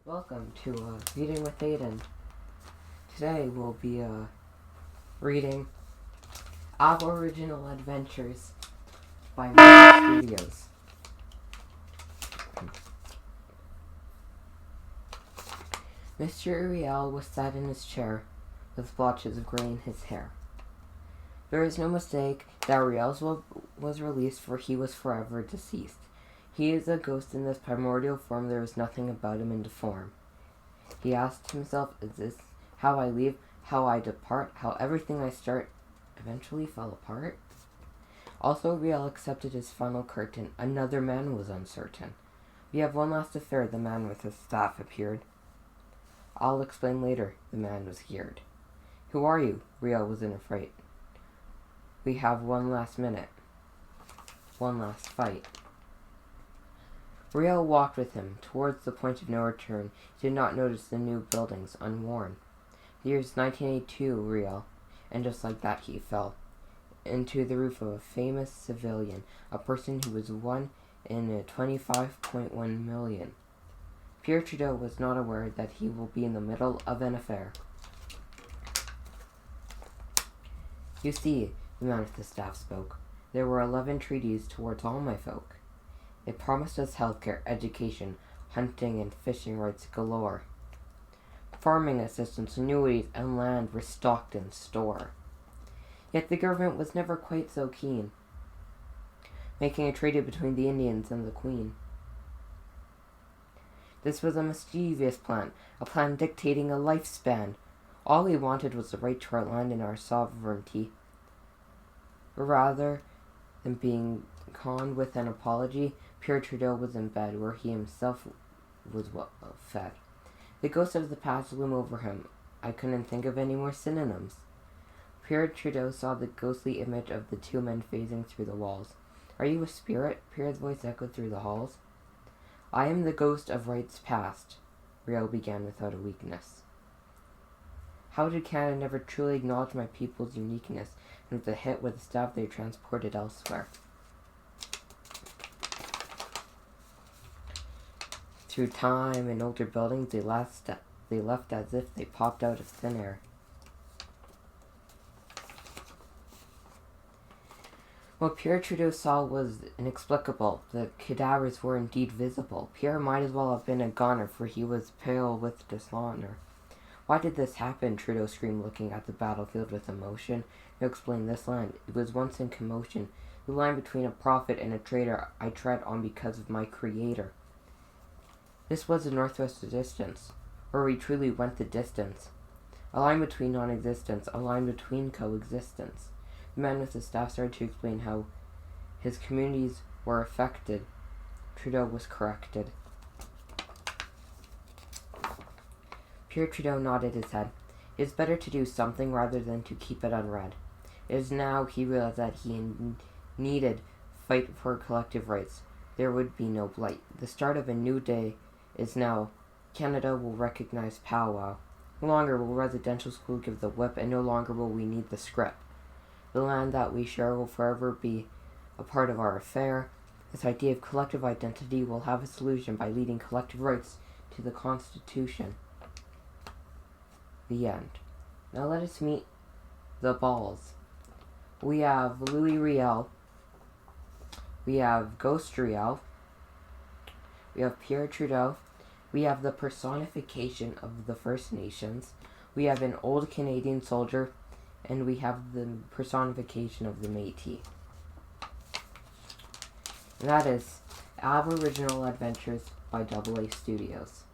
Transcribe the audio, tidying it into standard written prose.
Welcome to Reading with Aiden. Today we'll be reading Aboriginal Adventures by Studios. Mr. Uriel was sat in his chair with blotches of grey in his hair. There is no mistake that Uriel was released, for he was forever deceased. He is a ghost in this primordial form. There is nothing about him in the form. He asked himself, is this how I leave, how I depart, how everything I start eventually fell apart? Also, Riel accepted his final curtain. Another man was uncertain. We have one last affair. The man with his staff appeared. I'll explain later. The man was geared. Who are you? Riel was in a fright. We have one last minute. One last fight. Riel walked with him towards the point of no return. He did not notice the new buildings unworn. The year is 1982, Riel, and just like that he fell into the roof of a famous civilian, a person who was one in 25.1 million. Pierre Trudeau was not aware that he will be in the middle of an affair. You see, the man with the staff spoke, there were 11 treaties towards all my folk. It promised us healthcare, education, hunting and fishing rights galore. Farming assistance, annuities, and land were stocked in store. Yet the government was never quite so keen, making a treaty between the Indians and the Queen. This was a mischievous plan, a plan dictating a lifespan. All we wanted was the right to our land and our sovereignty. Rather than being conned with an apology, Pierre Trudeau was in bed, where he himself was fed. The ghost of the past loomed over him. I couldn't think of any more synonyms. Pierre Trudeau saw the ghostly image of the two men phasing through the walls. Are you a spirit? Pierre's voice echoed through the halls. I am the ghost of rights past, Riel began without a weakness. How did Canada never truly acknowledge my people's uniqueness, and with a hit with the staff they transported elsewhere? Through time and older buildings, they left as if they popped out of thin air. What Pierre Trudeau saw was inexplicable. The cadavers were indeed visible. Pierre might as well have been a goner, for he was pale with dishonor. Why did this happen? Trudeau screamed, looking at the battlefield with emotion. You explained this land. It was once in commotion. The line between a prophet and a traitor I tread on because of my creator. This was the northwest distance, where we truly went the distance. A line between non-existence, a line between coexistence. The man with the staff started to explain how his communities were affected. Trudeau was corrected. Pierre Trudeau nodded his head. It is better to do something rather than to keep it unread. It is now he realized that he needed fight for collective rights. There would be no blight. The start of a new day is now. Canada will recognize powwow. No longer will residential school give the whip, and no longer will we need the script. The land that we share will forever be a part of our affair. This idea of collective identity will have a solution by leading collective rights to the Constitution. The end. Now let us meet the balls. We have Louis Riel. We have Ghost Riel. We have Pierre Trudeau. We have the personification of the First Nations. We have an old Canadian soldier. And we have the personification of the Métis. And that is Aboriginal Adventures by AA Studios.